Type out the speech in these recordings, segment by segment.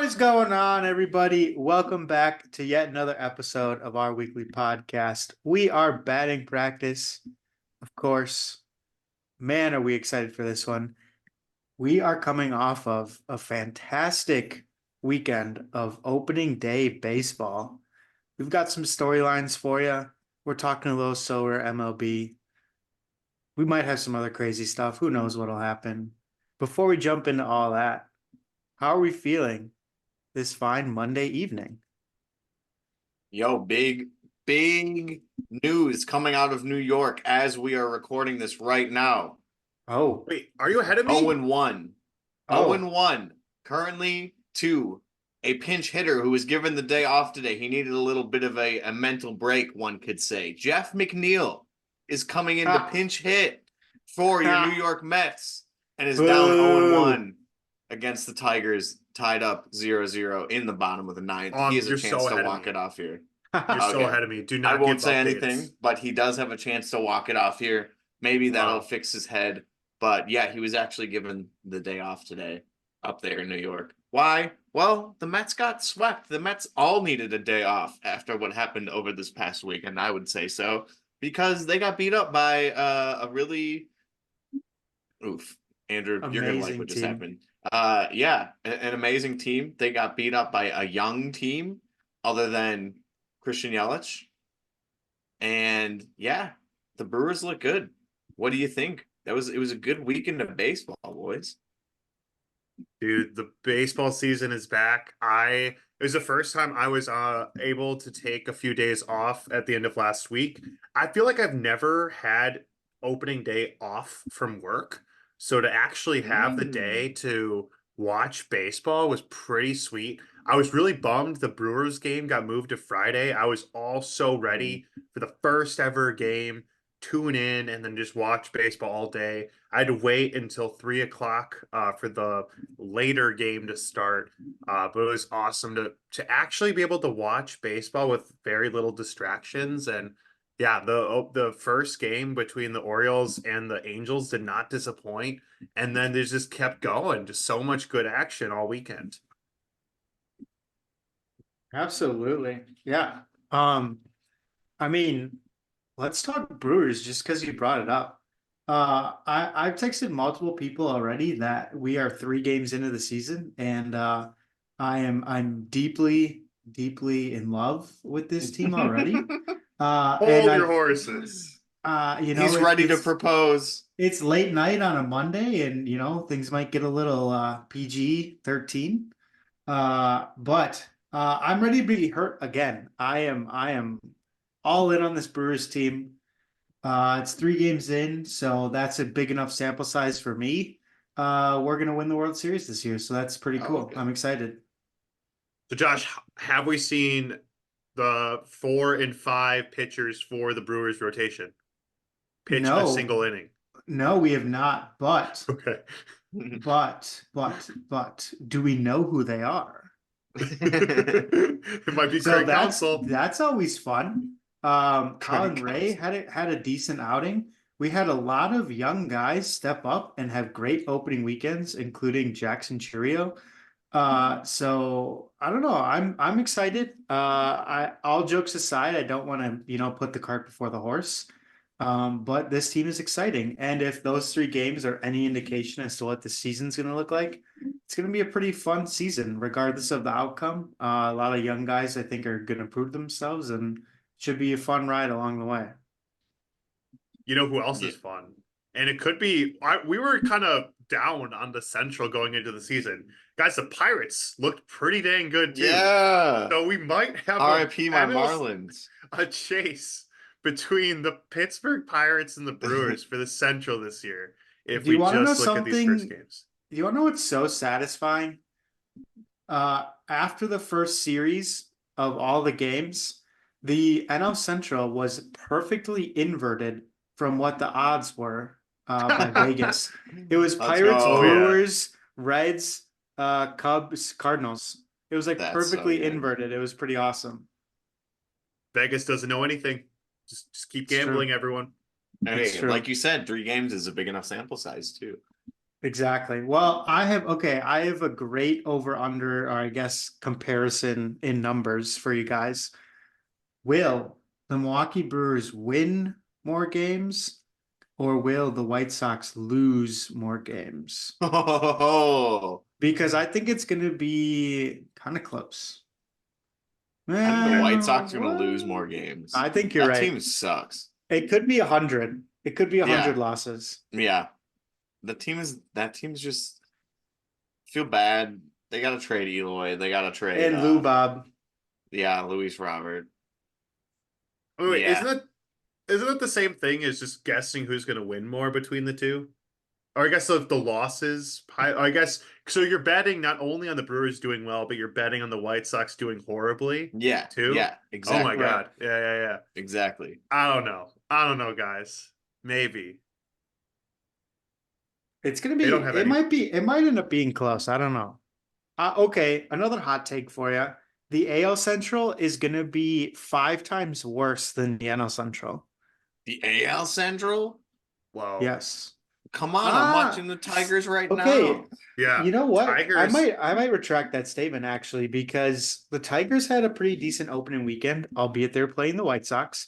What is going on, everybody? Welcome back to yet another episode of our weekly podcast. We are batting practice, of course. Man, are we excited for this one. We are coming off of a fantastic weekend of opening day baseball. We've got some storylines for you. We're talking a little Sorare MLB. We might have some other crazy stuff. Who knows what'll happen? Before we jump into all that, how are we feeling this fine Monday evening? Yo, big news coming out of New York as we are recording this right now. Oh, Wait, are you ahead of me? 0-1. Oh. 0-1. Currently to a pinch hitter who was given the day off today. He needed a little bit of a mental break, one could say. Jeff McNeil is coming in to pinch hit for your New York Mets and is down 0-1 against the Tigers, tied up 0-0 in the bottom of the ninth. He has a chance to walk it off here. You're so ahead of me. Do not I won't give say updates. anything, but he does have a chance to walk it off here. Maybe that'll fix his head. But yeah, he was actually given the day off today up there in New York. Why? Well, the Mets got swept. The Mets all needed a day off after what happened over this past week, and I would say so because they got beat up by a really Andrew, you're gonna like what just happened. Yeah, an amazing team. They got beat up by a young team other than Christian Yelich. And yeah, the Brewers look good. What do you think? It was a good weekend of baseball, boys. Dude, the baseball season is back. It was the first time I was able to take a few days off at the end of last week. I feel like I've never had opening day off from work. So to actually have the day to watch baseball was pretty sweet. I was really bummed the Brewers game got moved to Friday. I was all so ready for the first ever game, tune in and then just watch baseball all day. I had to wait until 3 o'clock for the later game to start, but it was awesome to actually be able to watch baseball with very little distractions. And yeah, the first game between the Orioles and the Angels did not disappoint, and then they just kept going. Just so much good action all weekend. Absolutely. Yeah. I mean, let's talk Brewers just because you brought it up. I've texted multiple people already that we are 3 games into the season, and I'm deeply in love with this team already. Hold your horses. He's ready to propose. It's late night on a Monday, and things might get a little PG-13. But I'm ready to be hurt again. I am all in on this Brewers team. It's 3 games in, so that's a big enough sample size for me. We're gonna win the World Series this year, so that's pretty cool. Okay. I'm excited. So, Josh, have we seen the 4 and 5 pitchers for the Brewers rotation pitch a single inning? No, we have not. But Okay. but do we know who they are? It might be So Craig Counsell. that's always fun. Colin Ray had a decent outing. We had a lot of young guys step up and have great opening weekends, including Jackson Churio. So I don't know. I'm excited. All jokes aside, I don't want to, put the cart before the horse. But this team is exciting. And if those 3 games are any indication as to what the season's going to look like, it's going to be a pretty fun season, regardless of the outcome. A lot of young guys, I think, are going to prove themselves and should be a fun ride along the way. You know who else is fun? And it could be, we were kind of down on the Central going into the season. Guys, the Pirates looked pretty dang good too. Yeah. So we might have RIP my Marlins. A chase between the Pittsburgh Pirates and the Brewers for the Central this year. If we just look at these first games. Do you want to know what's so satisfying? After the first series of all the games, the NL Central was perfectly inverted from what the odds were by Vegas. It was Pirates, Brewers, Reds, Cubs, Cardinals. It was like perfectly inverted. It was pretty awesome. Vegas doesn't know anything. Just keep gambling, everyone. Hey, like you said, 3 games is a big enough sample size too. Exactly. Well, I have a great over under, or I guess comparison in numbers for you guys. Will the Milwaukee Brewers win more games, or will the White Sox lose more games? Oh, Because I think it's going to be kind of close. I think the White Well, Sox are going to lose what? more games. I think you're That right. team sucks. It could be 100. It could be Yeah, 100 losses. yeah. That team's just feel bad. They got to trade Eloy. They got to trade. And Lou Bob. Yeah, Luis Robert. Wait, Yeah, isn't it the same thing as just guessing who's going to win more between the two? Or I guess the losses. I guess so. You're betting not only on the Brewers doing well, but you're betting on the White Sox doing horribly yeah, too. yeah. Oh my Exactly, Right. God. Yeah. exactly. I don't know, guys. Maybe It's gonna they be. don't have any. It might end up being close. I don't know. Okay, another hot take for you. The AL Central is gonna be 5 times worse than the NL Central. The AL Central. Whoa. Yes. Come on, I'm Ah, watching the Tigers right okay. now. Yeah. You know what? Tigers. I might retract that statement actually because the Tigers had a pretty decent opening weekend, albeit they're playing the White Sox.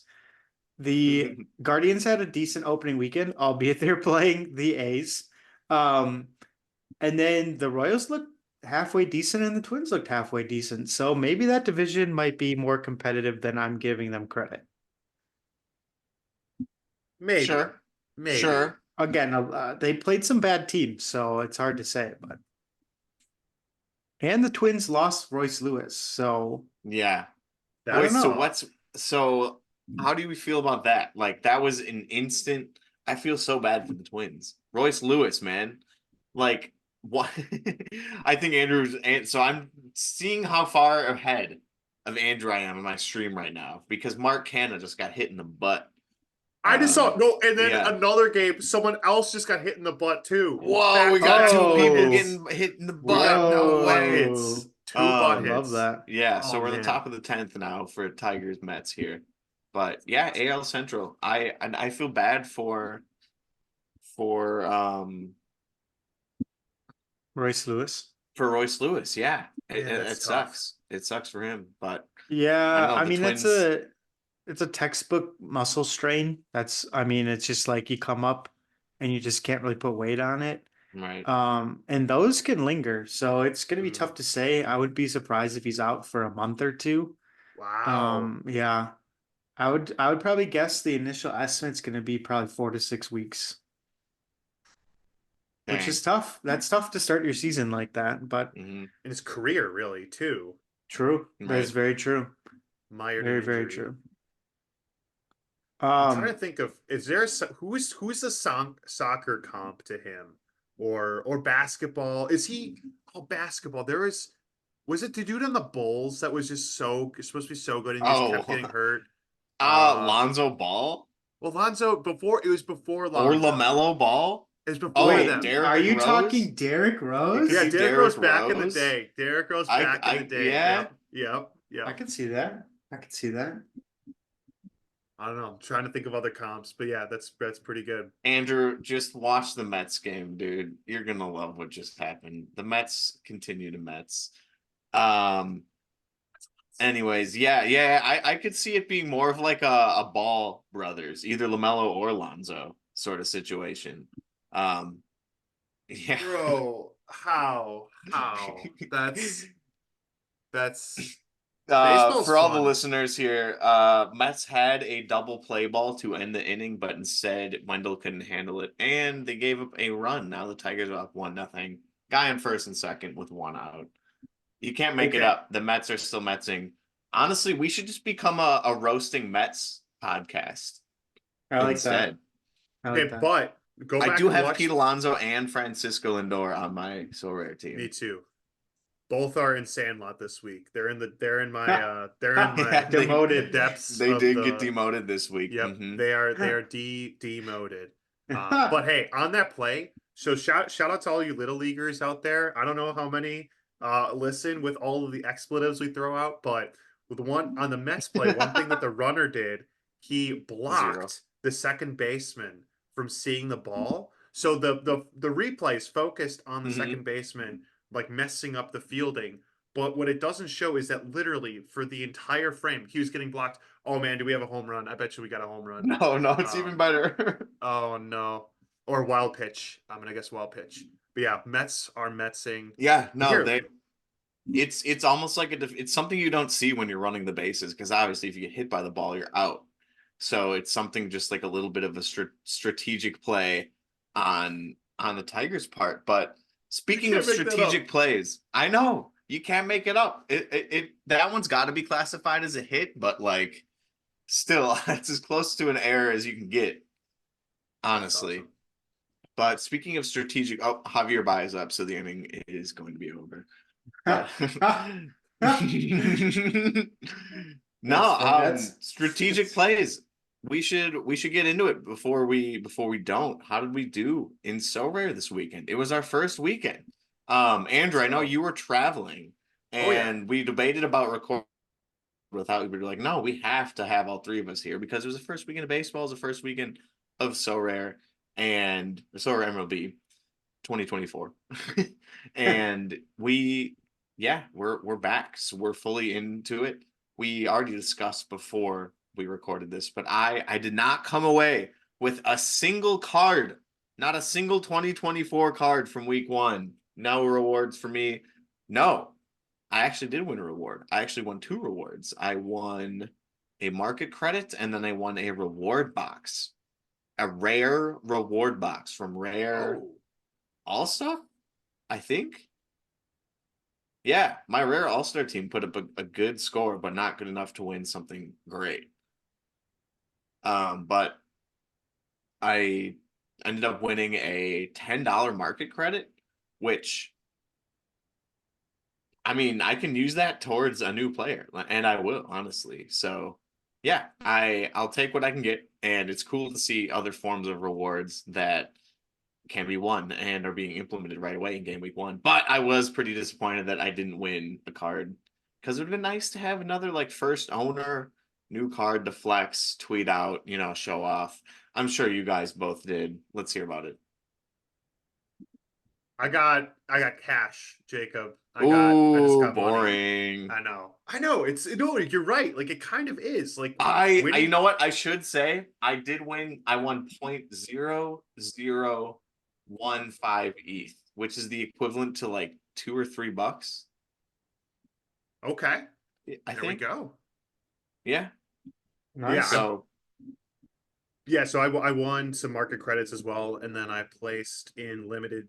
The Guardians had a decent opening weekend, albeit they're playing the A's. Um, and then the Royals looked halfway decent and the Twins looked halfway decent. So maybe that division might be more competitive than I'm giving them credit. Maybe. Sure, Maybe. sure. Again, they played some bad teams, so it's hard to say. But and the Twins lost Royce Lewis, so Yeah. I That don't Wait, so know. what's so how do we feel about that? Like that was an instant. I feel so bad for the Twins. Royce Lewis, man. Like what I think Andrew's and so I'm seeing how far ahead of Andrew I am in my stream right now because Mark Canna just got hit in the butt. I just saw no, and then Yeah. another game, someone else just got hit in the butt too. Whoa, we Back to got back two people hits. getting hit in the We got butt. No butt way. hits. Whoa. Two I butt love hits. that. Yeah, so Oh we're the man. top of the 10th now for Tigers Mets here. But yeah, AL Central. I feel bad for Royce Lewis. Royce Lewis. Yeah. Man, that's It tough. sucks. It sucks for him, but I don't Yeah, know, I the mean Twins. it's a textbook muscle strain. That's I mean it's just like you come up and you just can't really put weight on it. Right. And those can linger, so it's going to be Mm. tough to say. I would be surprised if he's out for a month or two. Wow. Yeah, I would probably guess the initial estimate's going to be probably 4 to 6 weeks, which Dang. is tough. That's tough to start your season like that, but Hmm. In his career, really, too. true. That is Right. very true. Mired in Very, very injury. true. I'm trying to Um, think of is there who's the soccer comp to him or basketball? Is he basketball? There was it the dude on the Bulls that was just so supposed to be so good and he just kept getting Oh, hurt? Uh Lonzo Ball well Lonzo before it was before or Lonzo. LaMelo Ball? It was before Oh, Wait, them. are Derrick you Rose? talking Derrick It could Yeah, be Rose? Derrick Rose Derrick back in the Rose. day. Derrick Rose back in the day. Yeah. I Yep. can see that. I can see that. I don't know. I'm trying to think of other comps, but yeah, that's pretty good. Andrew, just watch the Mets game, dude. You're gonna love what just happened. The Mets continue to Mets. Um. Anyways, yeah. I could see it being more of like a Ball brothers, either Lamelo or Lonzo sort of situation. Um. Yeah. Bro, how? That's baseball's For all the fun. listeners here, Mets had a double play ball to end the inning, but instead Wendell couldn't handle it, and they gave up a run. Now the Tigers are up 1-0. Guy in first and second with one out. You can't make it Okay. up. The Mets are still Metsing. Honestly, we should just become a roasting Mets podcast I like that. instead. I like Okay, that. but go I back do and have watch. Pete Alonso and Francisco Lindor on my Sorare Me team. too. Both are in Sandlot this week. They're in my Yeah, the depths they of did get the demoted this week. Yep, Hmm. they are demoted. But hey, on that play, so shout out to all you little leaguers out there. I don't know how many listen with all of the expletives we throw out, but with one on the Mets play, one thing that the runner did, he Zero. blocked the second baseman from seeing the ball. So the replay is focused on the Mhm. second baseman like messing up the fielding, but what it doesn't show is that literally for the entire frame he was getting blocked. Oh man, do we have a home run? I bet you we got a home run. No, it's even better. Oh no. Or wild pitch. I'm gonna guess wild pitch. But yeah, Mets are Metsing. Yeah, no, Here, it's almost like it's something you don't see when you're running the bases because obviously if you get hit by the ball, you're out. So it's something just like a little bit of a strategic play on the Tigers' part. But you speaking of can't make that strategic up. plays, I know you can't make it up. It that one's got to be classified as a hit, but like still, it's as close to an error as you can get, That's honestly. awesome. But speaking of strategic, oh, Javier Baez up, so the inning is going to be over. But no, That's funny. That's strategic plays. We should get into it before we don't. How did we do in So Rare this weekend? It was our first weekend. Andrew, I know So, you were traveling oh yeah. and we debated about recording without we were like, no, we have to have all three of us here because it was the first weekend of baseball, it was the first weekend of So Rare and So Rare MLB 2024. And we're back. So we're fully into it. We already discussed before we recorded this, but I did not come away with a single card, not a single 2024 card from week 1. No rewards for me. No, I actually did win a reward. I actually won 2 rewards. I won a market credit and then I won a reward box. A rare reward box from Rare Oh, All-Star, I think. Yeah, my Rare All-Star team put up a good score, but not good enough to win something great. But I ended up winning a $10 market credit, which I mean, I can use that towards a new player, and I will, honestly. So, yeah, I'll take what I can get, and it's cool to see other forms of rewards that can be won and are being implemented right away in game week 1. But I was pretty disappointed that I didn't win a card because it would have been nice to have another like first owner new card to flex, tweet out, show off. I'm sure you guys both did. Let's hear about it. I got cash, Jacob. I just Ooh, got money. boring. I know. It's no, you're right. Like it kind of is. Like You winning. know what I should say? I did win. I won 0.0015 ETH, which is the equivalent to like $2 or $3. Okay, I there we think. go. Yeah. Yeah, nice. So so I won some market credits as well, and then I placed in limited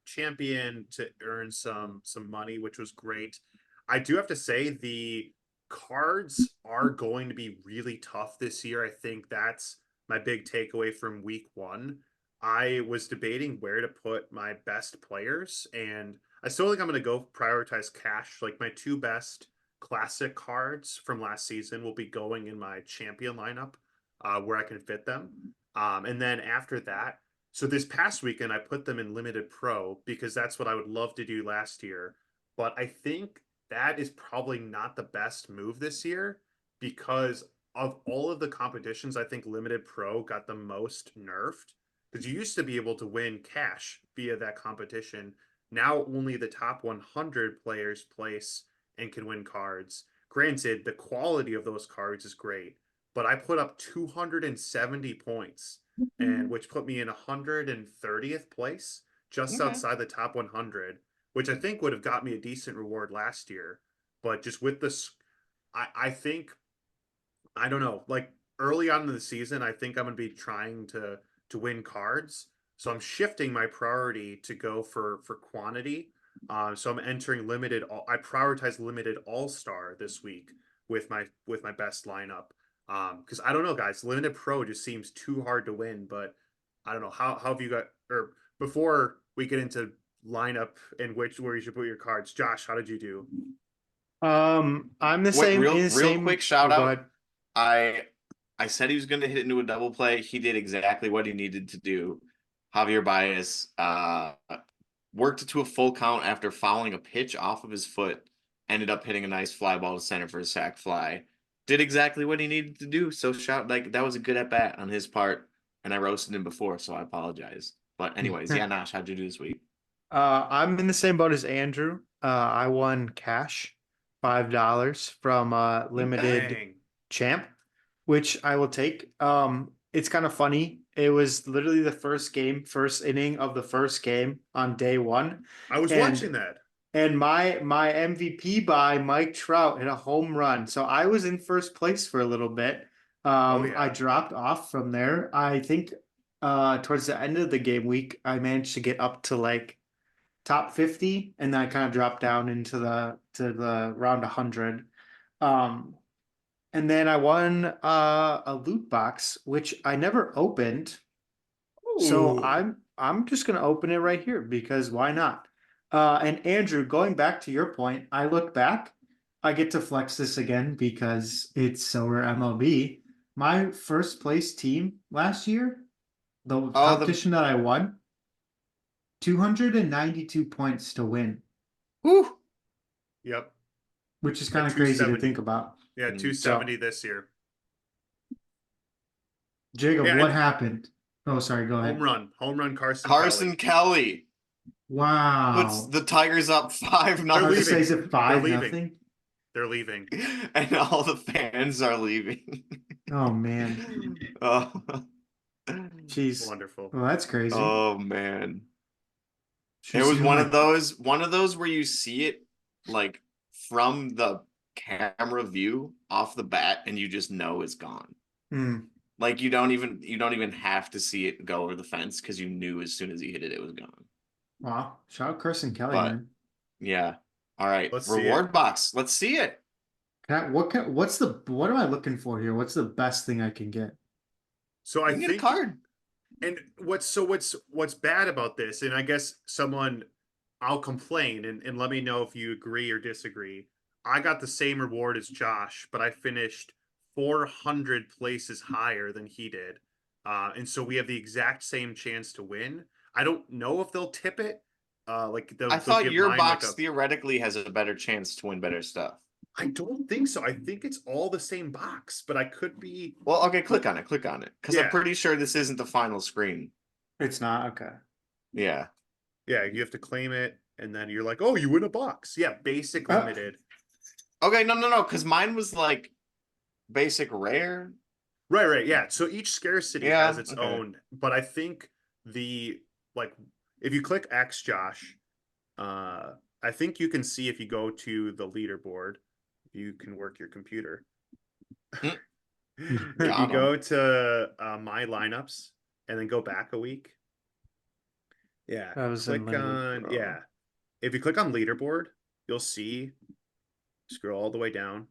champion to earn some money, which was great. I do have to say the cards are going to be really tough this year. I think that's my big takeaway from week 1. I was debating where to put my best players, and I still think I'm going to go prioritize cash. Like my 2 best classic cards from last season will be going in my champion lineup where I can fit them. And then after that, so this past weekend, I put them in limited pro because that's what I would love to do last year. But I think that is probably not the best move this year because of all of the competitions, I think limited pro got the most nerfed because you used to be able to win cash via that competition. Now only the top 100 players place and can win cards. Granted, the quality of those cards is great, but I put up 270 points, and which put me in 130th place, just okay. outside the top 100, which I think would have got me a decent reward last year. But just with this, I think I don't know, like early on in the season, I think I'm going to be trying to win cards. So I'm shifting my priority to go for quantity. So I'm entering limited. I prioritize limited All Star this week with my best lineup. Because I don't know, guys, limited pro just seems too hard to win. But I don't know how have you got or before we get into lineup and where you should put your cards. Josh, how did you do? I'm the What same in the real same. quick shout Oh, go out. ahead. I I said he was going to hit into a double play. He did exactly what he needed to do. Javier Baez worked it to a full count after fouling a pitch off of his foot. Ended up hitting a nice fly ball to center for a sac fly. Did exactly what he needed to do. So shout like that was a good at bat on his part, and I roasted him before, so I apologize. But anyways, yeah, Nash, how'd you do this week? I'm in the same boat as Andrew. I won cash, $5 from limited Dang. champ, which I will take. It's kind of funny. It was literally the first game, first inning of the first game on day one, I was watching and that. my MVP by Mike Trout hit a home run. So I was in first place for a little bit. Oh I yeah. dropped off from there. I think towards the end of the game week, I managed to get up to like top 50, and then I kind of dropped down into the round 100. Um, and then I won a loot box, which I never opened. So Ooh. I'm just gonna open it right here because why not? And Andrew, going back to your point, I look back, I get to flex this again because it's Sorare MLB. My first place team last year, the Oh, the competition that I won, 292 points to win, whew. Yep. which is At kind of crazy to 270. think about. Yeah, So, 270 this year. Jacob, Yeah, what and happened? Oh, sorry, go home ahead. run. Home run Carson Carson Kelly. Kelly puts Wow. the Tigers up five I They're was to nothing, say, leaving. is it They're five leaving. nothing? They're leaving. and all the fans are leaving. Oh man. Oh, Jeez. Wonderful. Well, that's crazy. oh man. Should It you see was who my one of those where you see it like from the camera view off the bat and you just know it's gone. Hmm. Like you don't even have to see it go over the fence because you knew as soon as he hit it, it was gone. Wow. Shout out Carson Kelly, But man. yeah. All right. Let's see it. Reward box. Let's see it. What am I looking for here? What's the best thing I can get? So You I can get a think, card. and what's bad about this, and I guess someone, I'll complain and let me know if you agree or disagree. I got the same reward as Josh, but I finished 400 places higher than he did. And so we have the exact same chance to win. I don't know if they'll tip it. Like I they'll thought give your mine like box a. theoretically has a better chance to win better stuff. I don't think so. I think it's all the same box, but I could be. Well, okay, click on it. Click on it. Because I'm Yeah, pretty sure this isn't the final screen. It's not okay. Yeah. yeah. You have to claim it, and then you're like, oh, you win a box. Yeah, basic Oh, limited. Okay, no. Because mine was like basic rare. Right, right. Yeah. So each scarcity has Yeah. its Okay. own, but I think the like if you click X, Josh, I think you can see if you go to the leaderboard, you can work your computer. Mm, If you got him. go to my lineups and then go back a week, yeah, that was in click limited on pro. yeah. If you click on leaderboard, you'll see scroll all the way down.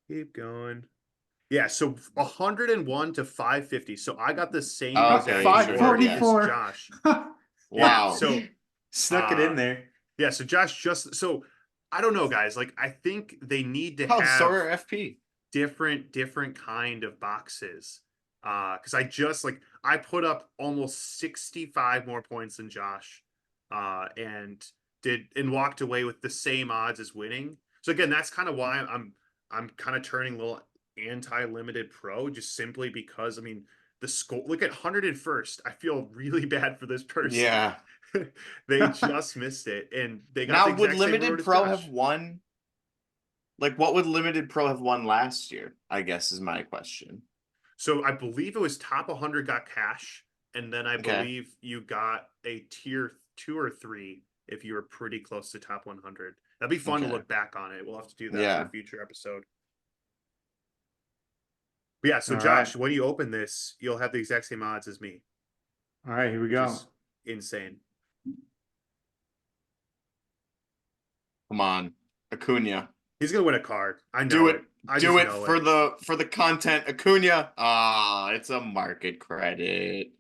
Keep going. Yeah, so 101 to 550. So I got the same Oh, Oh, okay, exact you sure did. reward Yeah. as 544. Josh. Yeah, Wow. so Snuck it uh in there. yeah, so Josh just so I don't know, guys. Like I think they need to Oh, have Sora FP. different kind of boxes. Because I just like I put up almost 65 more points than Josh. And did and walked away with the same odds as winning. So again, that's kind of why I'm kind of turning a little anti-limited pro, just simply because I mean the score look at 101st. I feel really bad for this person. Yeah. They just missed it and they got the Now, would exact same Limited reward as Pro have Josh. won? Like, what would Limited Pro have won last year? I guess is my question. So I believe it was top 100 got cash, and then I Okay. believe you got a tier 2 or 3 if you were pretty close to top 100. That'd be fun to Okay. look back on it. We'll have to do that for Yeah. a future episode. But yeah, so All right. Josh, when you open this, you'll have the exact same odds as me, All right, here we which go. is insane. Come on, Acuna. He's gonna win a card. I Do know it. it. I Do just it know for it. the content. Acuna. Ah, it's a market credit.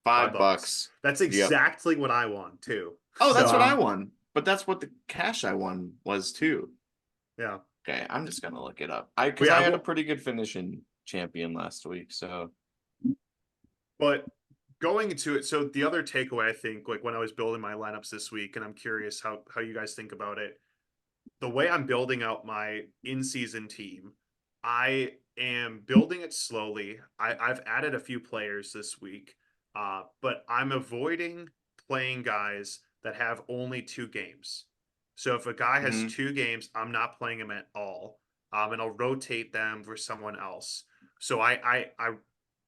$5. $5. That's Yep. exactly what I want too. Oh, that's what So I Wow. won. But that's what the cash I won was too. yeah. Okay, I'm just gonna look it up. But Because yeah, I had a pretty good finish in champion last week. So but going into it, so the other takeaway, I think, like when I was building my lineups this week, and I'm curious how you guys think about it. The way I'm building out my in-season team, I am building it slowly. I've added a few players this week. But I'm avoiding playing guys that have only 2 games. So if a guy has Mhm. 2 games, I'm not playing him at all. And I'll rotate them for someone else. So I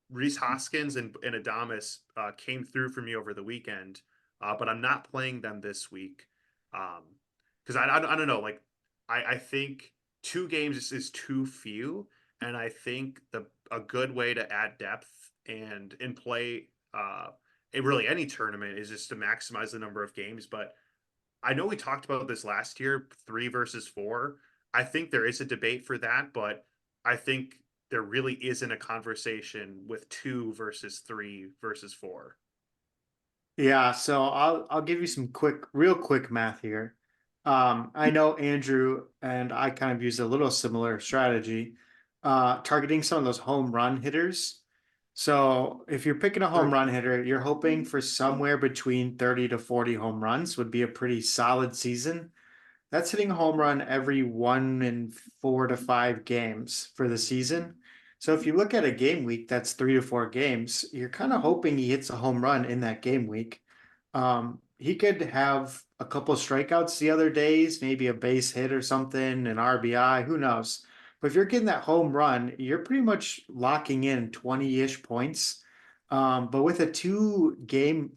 Reese Hoskins and Adamas came through for me over the weekend, but I'm not playing them this week because I don't know. Like I think 2 games is too few, and I think a good way to add depth and play in really any tournament is just to maximize the number of games. But I know we talked about this last year, 3 versus 4. I think there is a debate for that, but I think there really isn't a conversation with 2 versus 3 versus 4. Yeah, so I'll give you some real quick math here. I know Andrew and I kind of use a little similar strategy, targeting some of those home run hitters. So if you're picking a home True. run hitter, you're hoping for somewhere between 30 to 40 home runs would be a pretty solid season. That's hitting a home run every 1 in 4 to 5 games for the season. So if you look at a game week that's 3 to 4 games, you're kind of hoping he hits a home run in that game week. He could have a couple strikeouts the other days, maybe a base hit or something, an RBI, who knows? But if you're getting that home run, you're pretty much locking in 20-ish points. But with a two game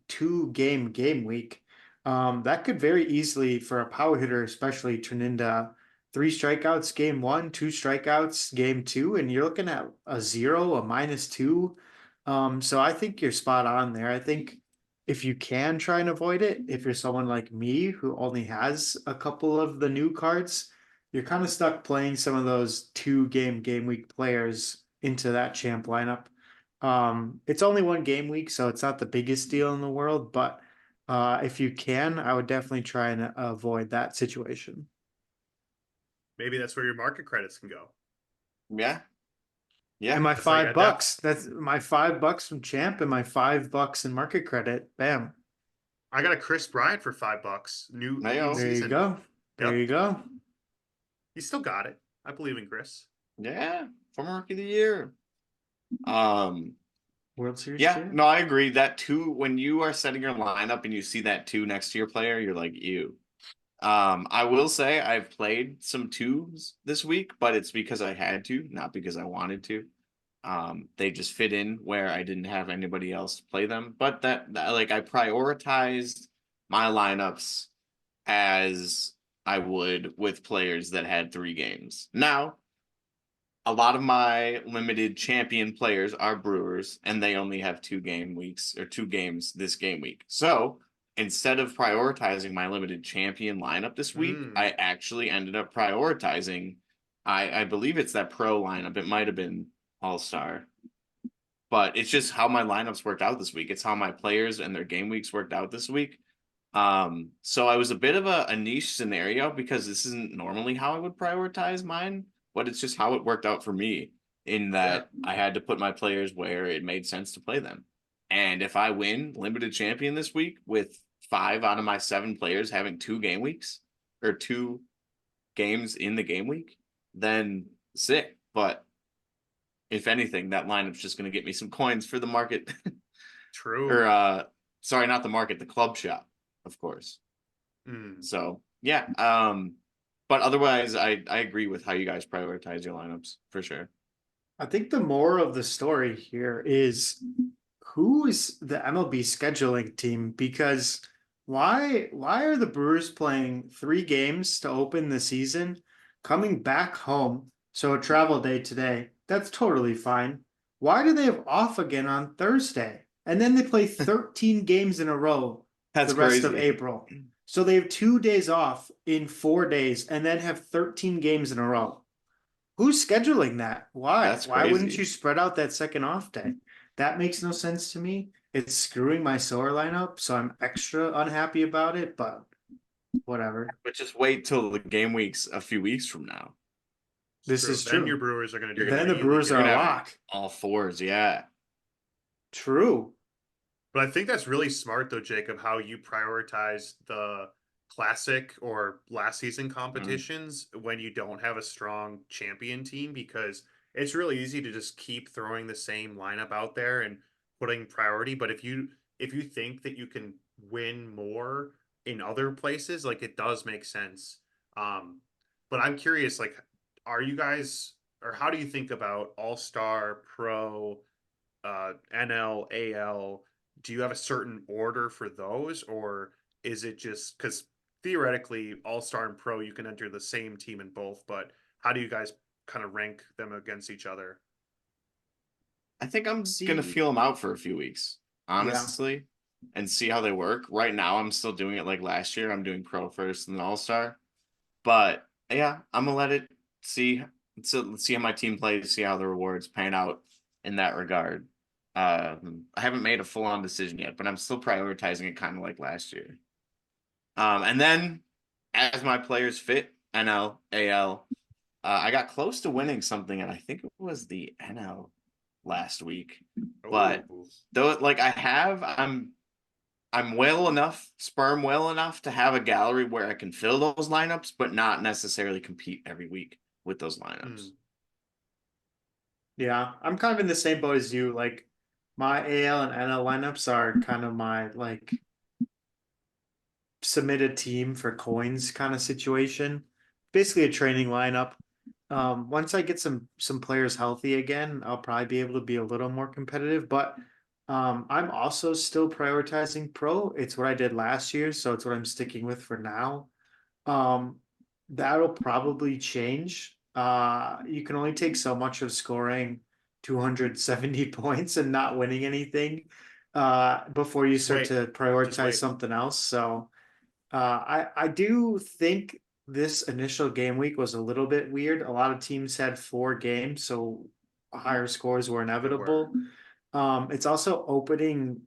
week, that could very easily, for a power hitter, especially, turn into 3 strikeouts game one, 2 strikeouts game two, and you're looking at a zero, a -2. So I think you're spot on there. I think if you can try and avoid it, if you're someone like me who only has a couple of the new cards, you're kind of stuck playing some of those game week players into that champ lineup. It's only one game week, so it's not the biggest deal in the world, but if you can, I would definitely try and avoid that situation. Maybe that's where your market credits can go. Yeah. And Yeah. my That's how you five got depth. bucks, that's my $5 from champ and my $5 in market credit. Bam. I got a Chris Bryant for $5. New in Mayo. There you season. go. There Yep. you go. You still got it. I believe in Chris. Yeah. Former rookie of the year. Um, World Series yeah, champ. no, I agree. That two, when you are setting your lineup and you see that two next to your player, you're like, ew. I will say I've played some twos this week, but it's because I had to, not because I wanted to. They just fit in where I didn't have anybody else to play them. But like I prioritized my lineups as I would with players that had 3 games. Now, a lot of my limited champion players are Brewers, and they only have 2 game weeks or 2 games this game week. So instead of prioritizing my limited champion lineup this week, I actually ended up prioritizing. I believe it's that pro lineup. It might have been All Star, but it's just how my lineups worked out this week. It's how my players and their game weeks worked out this week. So I was a bit of a niche scenario because this isn't normally how I would prioritize mine, but it's just how it worked out for me in Yeah. that I had to put my players where it made sense to play them. And if I win limited champion this week with 5 out of my 7 players having 2 game weeks or 2 games in the game week, then sick. But if anything, that lineup's just going to get me some coins for the market or True. sorry, not the market, the club shop, of course. Mm. So yeah, but otherwise, I agree with how you guys prioritize your lineups for sure. I think the moral of the story here is who is the MLB scheduling team? Because why are the Brewers playing 3 games to open the season, coming back home? So a travel day today. That's totally fine. Why do they have off again on Thursday? And then they play 13 games in a row That's the rest of crazy. April. So they have 2 days off in 4 days and then have 13 games in a row. Who's scheduling that? Why? That's Why wouldn't you crazy. spread out that second off day? That makes no sense to me. It's screwing my solar lineup, so I'm extra unhappy about it, but whatever. But just wait till the game weeks a few weeks from now. It's This true. is Then your true. Brewers are going to You're do gonna Then the really Brewers you're are good. a gonna have lock. all fours, yeah. True. But I think that's really smart, though, Jacob, how you prioritize the classic or last season Mm. competitions when you don't have a strong champion team, because it's really easy to just keep throwing the same lineup out there and putting priority, but if you think that you can win more in other places, like it does make sense. But I'm curious, like, are you guys, or how do you think about All-Star, Pro, NL, AL? Do you have a certain order for those, or is it just because theoretically All-Star and Pro you can enter the same team in both, but how do you guys kind of rank them against each other? I think I'm gonna See, feel them out for a few weeks, yeah. honestly, and see how they work. Right now, I'm still doing it like last year. I'm doing Pro first and then All-Star. But yeah, I'm gonna let it see. So let's see how my team plays, see how the rewards pan out in that regard. I haven't made a full-on decision yet, but I'm still prioritizing it kind of like last year. And then as my players fit, NL, AL, I got close to winning something, and I think it was the NL last week. But Oh, though, like I'm well enough, sperm well enough to have a gallery where I can fill those lineups, but not necessarily compete every week with those lineups. Yeah, I'm kind of in the same boat as you. Like my AL and NL lineups are kind of my like submitted team for coins kind of situation. Basically a training lineup. Once I get some players healthy again, I'll probably be able to be a little more competitive. But I'm also still prioritizing pro. It's what I did last year, so it's what I'm sticking with for now. Um, that'll probably change. You can only take so much of scoring 270 points and not winning anything before you start wait, to just prioritize wait. something else. So I do think this initial game week was a little bit weird. A lot of teams had 4 games, so higher scores were They were. inevitable. It's also opening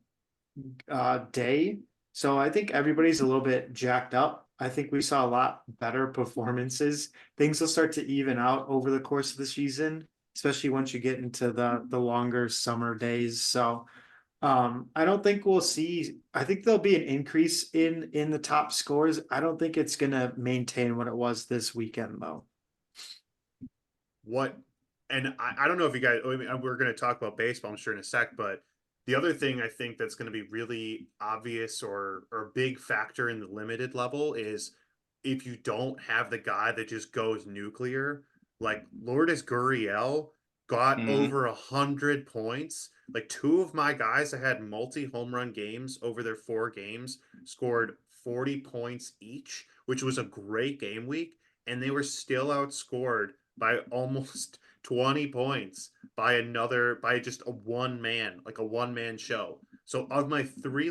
day, so I think everybody's a little bit jacked up. I think we saw a lot better performances. Things will start to even out over the course of the season, especially once you get into the longer summer days. So I don't think we'll see. I think there'll be an increase in the top scores. I don't think it's gonna maintain what it was this weekend though. What, and I don't know if you guys, I mean, we're going to talk about baseball, I'm sure, in a sec, but the other thing I think that's going to be really obvious or a big factor in the limited level is if you don't have the guy that just goes nuclear, like Lourdes Gurriel got Mm-hmm. over 100 points. Like two of my guys that had multi home run games over their 4 games scored 40 points each, which was a great game week, and they were still outscored by almost 20 points by just a one man show. So of my three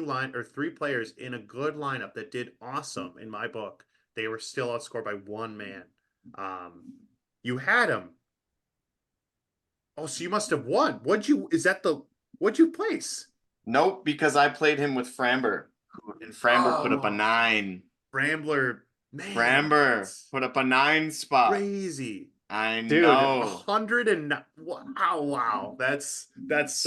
players in a good lineup that did awesome in my book, they were still outscored by one man. Um, you had him. Oh, so you must have won. What'd you place? Nope, because I played him with Framber, and Framber put up a Oh, 9. Rambler, man, Framber that's put up a 9 spot. crazy. I Dude, A know. hundred and wow, wow, that sucks.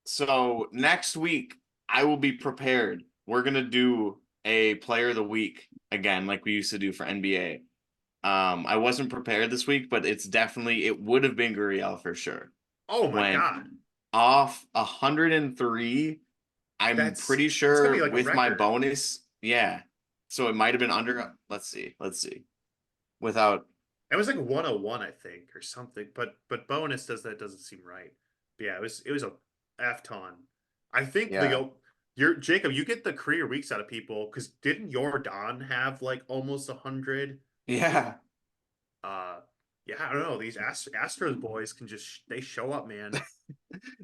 So next week I will be prepared. We're gonna do a player of the week again, like we used to do for NBA. I wasn't prepared this week, but it would have been Gurriel for sure. Oh my Went God, off 103. I'm pretty that's gonna be sure like a with my record. bonus, yeah. So it might have been under. Let's see. Let's see. Without, It was like 101, I think, or something. But bonus doesn't seem right. But yeah, it was a F ton. I think yeah, your Jacob, you get the career weeks out of people because didn't your Don have like almost 100? yeah. Uh, yeah, I don't know. These Astros boys can just they show up, man.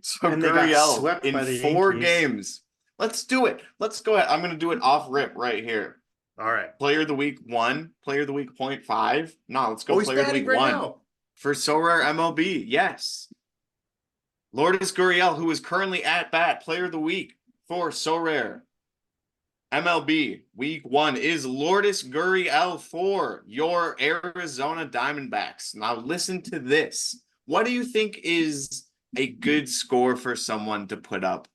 So and they got Gurriel swept in by the 4 Yankees. games. Let's do it. Let's go ahead. I'm gonna do it off rip right here. All right. Player of the week 1, player of the week 0.5. No, let's go Oh, he's player of the batting week right 1 now. for Sorare MLB. Yes. Lourdes Gurriel, who is currently at bat, player of the week for Sorare MLB week 1 is Lourdes Gurriel for your Arizona Diamondbacks. Now listen to this. What do you think is a good score for someone to put up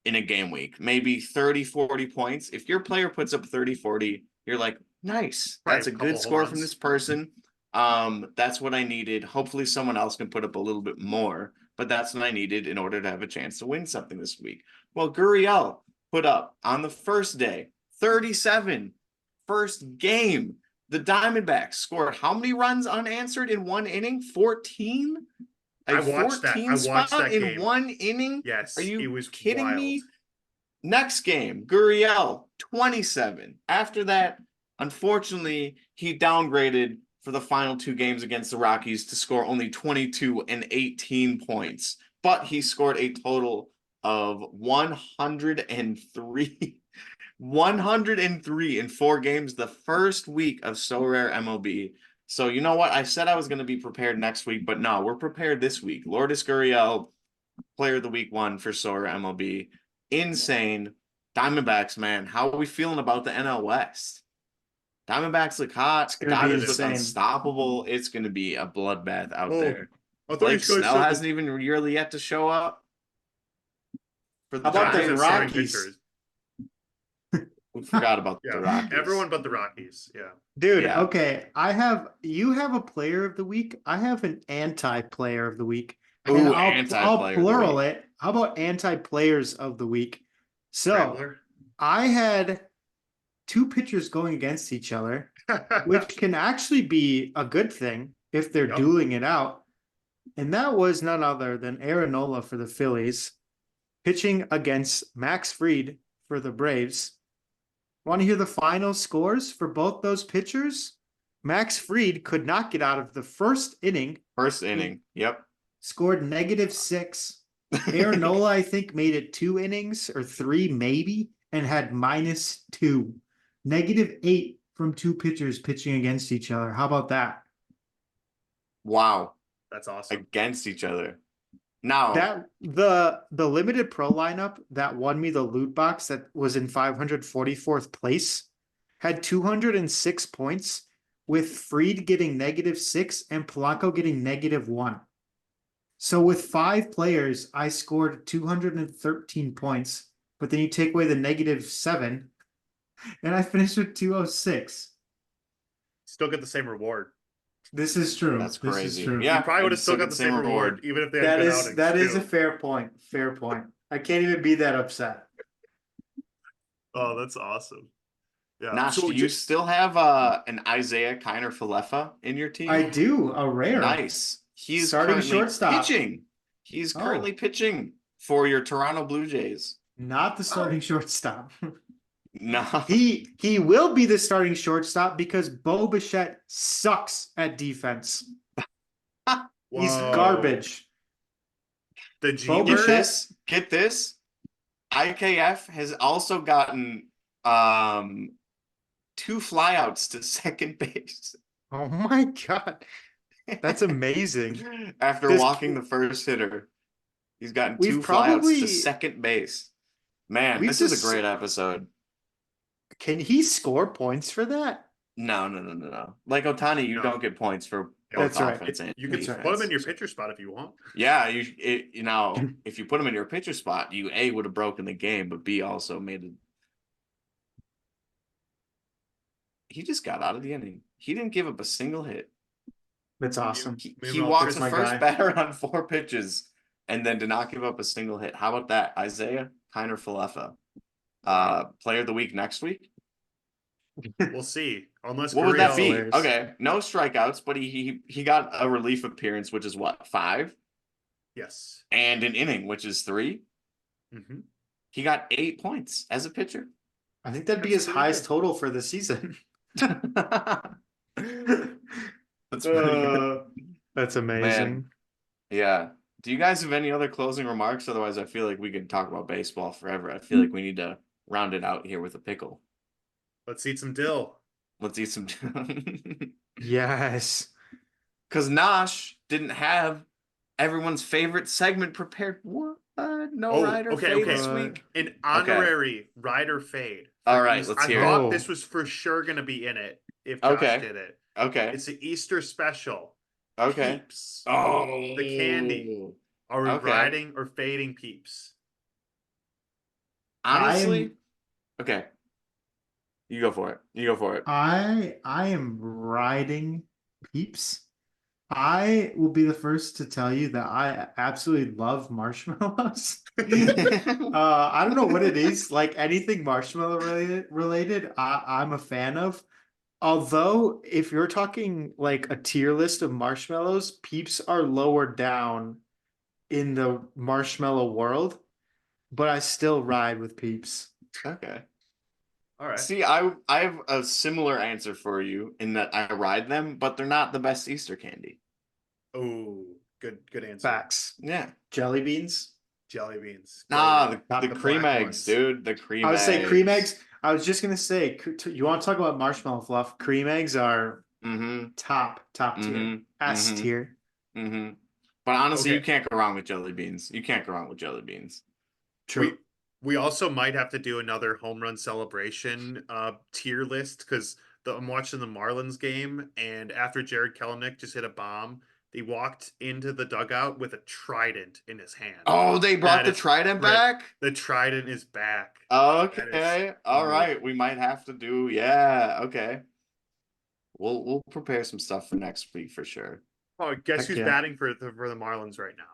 in a game week? Maybe 30, 40 points. If your player puts up 30, 40, you're like, nice. Probably That's a a good couple home score from runs. this person. That's what I needed. Hopefully someone else can put up a little bit more. but that's what I needed in order to have a chance to win something this week. Well, Gurriel put up on the first day 37, first game. The Diamondbacks scored how many runs unanswered in one inning? 14? I watched that. I watched that in game. one inning? Yes, Are you it was kidding wild. me? Next game, Gurriel, 27. After that, unfortunately, he downgraded for the final 2 games against the Rockies to score only 22 and 18 points. But he scored a total of 103. 103 in 4 games the first week of Sorare MLB. So you know what? I said I was going to be prepared next week, but no, we're prepared this week. Lourdes Gurriel, player of the week 1 for Sorare MLB. Insane. Diamondbacks, man. How are we feeling about the NL West? Diamondbacks look hot. It's gonna be Dodgers look insane. unstoppable. It's going to be a bloodbath out there. I thought Blake you guys Snell said hasn't even really yet to show up. For the How about the Dodgers Giants. are starting Rockies? pitchers. We forgot about Yeah, the Rockies. everyone but the Rockies. Yeah. Dude, Yeah. okay. You have a player of the week. I have an anti-player of the week. Ooh, And anti-player I'll of the plural week. it. How about anti-players of the week? So Scrambler. I had 2 pitchers going against each other, which can actually be a good thing if they're Yep. dueling it out. And that was none other than Aaron Nola for the Phillies, pitching against Max Fried for the Braves. Want to hear the final scores for both those pitchers? Max Fried could not get out of the first inning, First inning. Yep. scored -6. Aaron Nola, I think, made it 2 innings or 3 maybe, and had -2. -8 from 2 pitchers pitching against each other. How about that? Wow. That's awesome. Against each other. Now, That the limited pro lineup that won me the loot box that was in 544th place had 206 points, with Fried getting -6 and Polanco getting -1. So with 5 players, I scored 213 points, but then you take away the -7, and I finished with 206. Still get the same reward. This is true. That's This crazy. is true. Yeah. You probably would have and still so got get the same reward, even if they had That good is outings. that is too. a fair point. Fair point. I can't even be that upset. Oh, that's awesome. Yeah. Nash, So do you still have an Isaiah Kiner Falefa in your team? I do, a rare. Nice. He's Starting currently shortstop. pitching. He's Oh. currently pitching for your Toronto Blue Jays. Not the starting shortstop. No. He will be the starting shortstop because Bo Bichette sucks at defense. He's Whoa. garbage. The Bo G Bichette- bird. Get this. IKF has also gotten 2 flyouts to second base. Oh my god. That's amazing. After This walking kid- the first hitter. He's gotten We've 2 flyouts probably- to second base. Man, We've this is just- a great episode. Can he score points for that? No. Like Otani, you No. don't get points for both That's right. offense and You can defense. put him in your pitcher spot if you want. Yeah, if you put him in your pitcher spot, you A, would have broken the game, but B, also made it. He just got out of the inning. He didn't give up a single hit. That's awesome. He Meanwhile, walked there's the my first guy. batter on 4 pitches and then did not give up a single hit. How about that? Isaiah Kiner Falefa. Player of the week next week? We'll see. Unless What would that be? Hilarious. Okay, no strikeouts, but he got a relief appearance, which is what, 5? Yes. And an inning, which is 3. Mm-hmm. He got 8 points as a pitcher. I think that'd be That's his pretty highest good. total for the season. That's pretty good. That's amazing. Yeah. Do you guys have any other closing remarks? Otherwise, I feel like we could talk about baseball forever. I feel like we need to round it out here with a pickle. Let's eat some dill. Let's eat some. Yes. Because Nosh didn't have everyone's favorite segment prepared. What? No rider fade this week. An honorary rider fade. All right, let's hear I it. thought Oh. this was for sure going to be in it if Josh Okay. did it. Okay. It's the Easter special. Okay. Peeps. Oh, The candy. Are we Okay. riding or fading peeps? Honestly, okay. You go for it. I am riding Peeps. I will be the first to tell you that I absolutely love marshmallows. I don't know what it is, like anything marshmallow related, I'm a fan of. Although, if you're talking like a tier list of marshmallows, Peeps are lower down in the marshmallow world, but I still ride with Peeps. Okay. All right. See, I have a similar answer for you in that I ride them, but they're not the best Easter candy. Oh, good answer. Facts. Yeah. Jelly beans. Jelly beans. Nah, Goated. Not the the cream black eggs, ones. dude. The cream I would say cream eggs. eggs. I was just gonna say, you want to talk about marshmallow fluff? Cream eggs are Mm-hmm. top tier, Mm-hmm. S Mm-hmm. tier. Mm-hmm. But honestly, you Okay. can't go wrong with jelly beans. You can't go wrong with jelly beans. We True. we also might have to do another home run celebration tier list because I'm watching the Marlins game, and after Jared Kelenic just hit a bomb, he walked into the dugout with a trident in his hand. Oh, they brought That the is trident right. back? The trident is back. That is Okay. All ooh. right. We might have to do, yeah, okay. We'll prepare some stuff for next week for sure. Oh, guess Heck who's yeah. batting for the Marlins right now?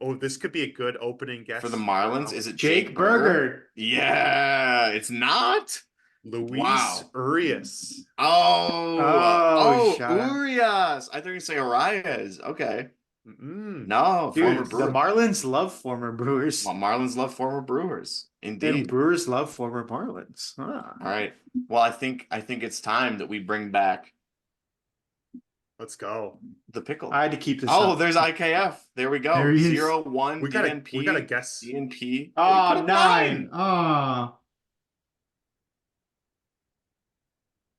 Oh, this could be a good opening For the guess. Marlins, is it Jake Jake Berger? Berger. Yeah, it's not. Luis Wow. Urias. Oh, shut up. Urias. I thought you were saying Arias. Okay. Mm. No, former Dude, the Brewer. Marlins love former Brewers, Well, Marlins love former Brewers. and Indeed. Brewers love former Marlins. Ah. All right. Well, I think it's time that we bring back Let's go. the pickle. I had to keep this Oh, up. there's IKF. There we There go. he is. 0-1 We gotta DNP. guess. DNP. Oh, we put Oh, a 9. 9. Oh.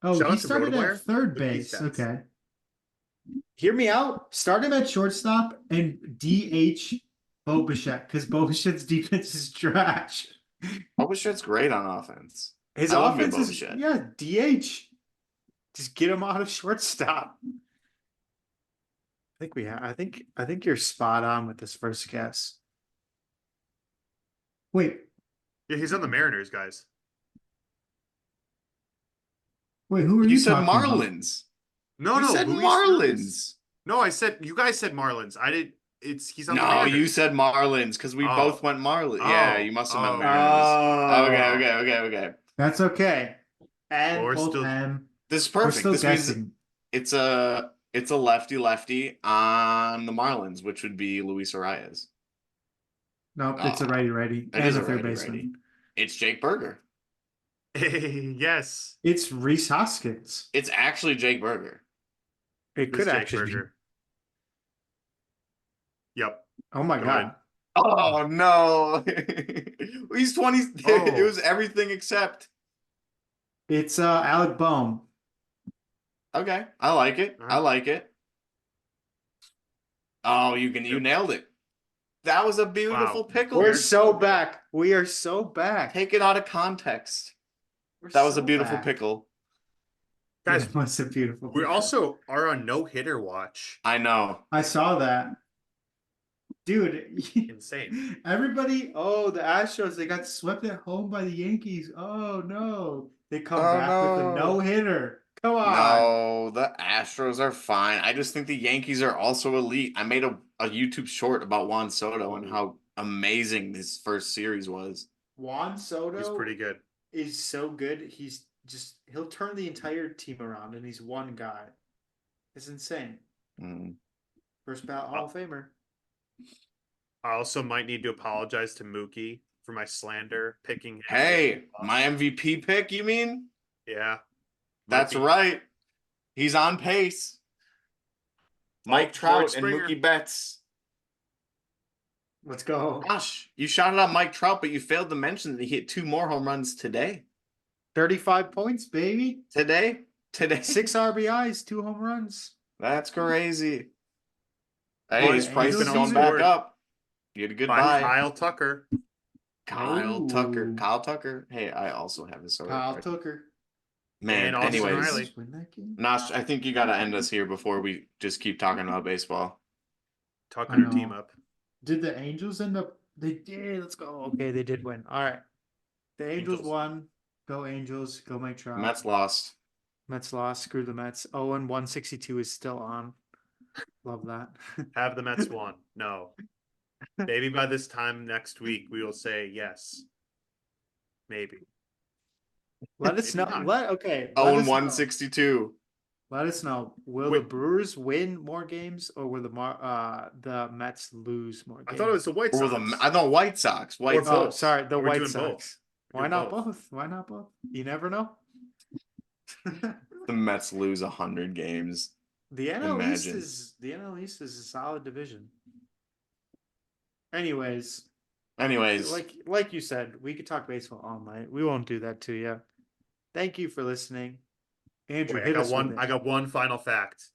Oh, Shout he out to started at RotoWire third with key base. stats. Okay. Hear me out. Start him at shortstop and DH Bo Bichette because Bo Bichette's defense is trash. Bobichette's great on offense. His I love me a offense is, Bobichette. yeah, DH. Just get him out of shortstop. I think you're spot on with this first guess. Wait, Yeah, he's on the Mariners, guys. who are You you said talking about? Marlins. No, You no, said Luis Urias. Marlins. No, you guys said Marlins. I did. He's on the No, you Mariners. said Marlins because we both Oh, went Marlins. Yeah, you oh, must have meant oh. Mariners. Okay, Oh, okay. that's okay. Well, And we're well, still. This is we're perfect. still This means guessing. it's a lefty on the Marlins, which would be Luis Arias. Nope, it's a Ah, righty it and is a a third righty. baseman. It's Jake Berger. Yes, It's Reese Hoskins. It's actually Jake Berger. It this could Jake actually be. Berger. Yep. Oh my Go God. Oh no. He's 20. It Oh, was everything except. It's Alec Bohm. Okay. I like it. I like it. Oh, you nailed it. That was a beautiful Wow. pickle. We're so back. We are so back. Take it out of context. We're That was a so beautiful back. pickle. Guys, It was a beautiful. we picture. also are on no hitter watch. I know. I saw that. Dude, Insane. everybody, oh, the Astros, they got swept at home by the Yankees. Oh no. They come Oh back with a no. no-hitter. Come on. No, the Astros are fine. I just think the Yankees are also elite. I made a YouTube short about Juan Soto and how amazing his first series was. Juan Soto He's pretty good. is so good. He'll turn the entire team around and he's one guy. It's insane. Mm. First ballot Hall of Famer. I also might need to apologize to Mookie for my slander picking him. Hey, my MVP pick, you mean? Yeah. That's Mookie. right. He's on pace. Mike Trout and Springer. Mookie Betts. Let's go. Gosh, you shouted out Mike Trout, but you failed to mention that he hit 2 more home runs today. 35 points, baby. Today. 6 RBIs, 2 home runs. That's crazy. Hey, Well, his price Angels is going user. back up. You had a good By buy. Kyle Tucker. Kyle Oh. Tucker. Kyle Tucker. Hey, I also have his Sorare Kyle card. Tucker. Man, And Austin anyways. Riley. Win that game? Nash, I think you got to end us here before we just keep talking about baseball. Tucking her team know. up. Did the Angels end up? They did. Let's go. Okay, they did win. All right. The Angels won. Go Angels. Go Mike Trout. Mets lost. Mets lost. Screw the Mets. 0-162 is still on. Love that. Have the Mets won? No. Maybe by this time next week we will say yes. Maybe. Let us know. Maybe not. Let okay. Oh, Let and us know. 162. Let us know. Will the Brewers win more games, or will the Mets lose more I games? thought it was the White Or Sox. I thought White Sox. White Or Sox. Oh, both. sorry, the We're White doing both. Sox. We're Why doing not both. both? Why not both? You never know. The Mets lose 100 games. The NL East Imagine. is a solid division. Anyways, Anyways, like you said, we could talk baseball all night. We won't do that to you. Thank you for listening. Andrew, Wait, hit us with it. I got one final fact.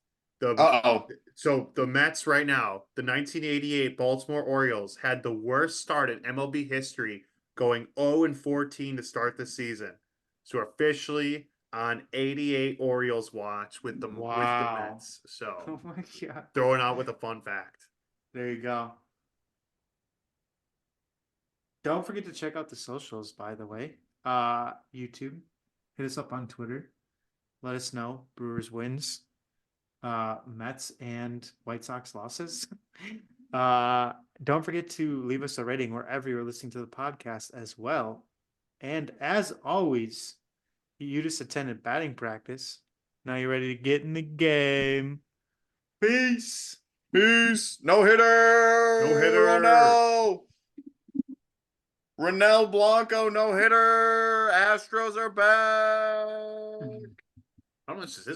uh-oh. So the Mets right now, the 1988 Baltimore Orioles had the worst start in MLB history, going 0-14 to start the season. So we're officially on 88 Orioles watch with the Wow. Mets. So Oh my god. throwing out with a fun fact. There you go. Don't forget to check out the socials, by the way. YouTube. Hit us up on Twitter. Let us know. Brewers wins. Mets and White Sox losses. Don't forget to leave us a rating wherever you're listening to the podcast as well. And as always, you just attended batting practice. Now you're ready to get in the game. Peace. Peace. No hitter. No hitter. Ronel Blanco, no hitter. Astros are back. How much is this?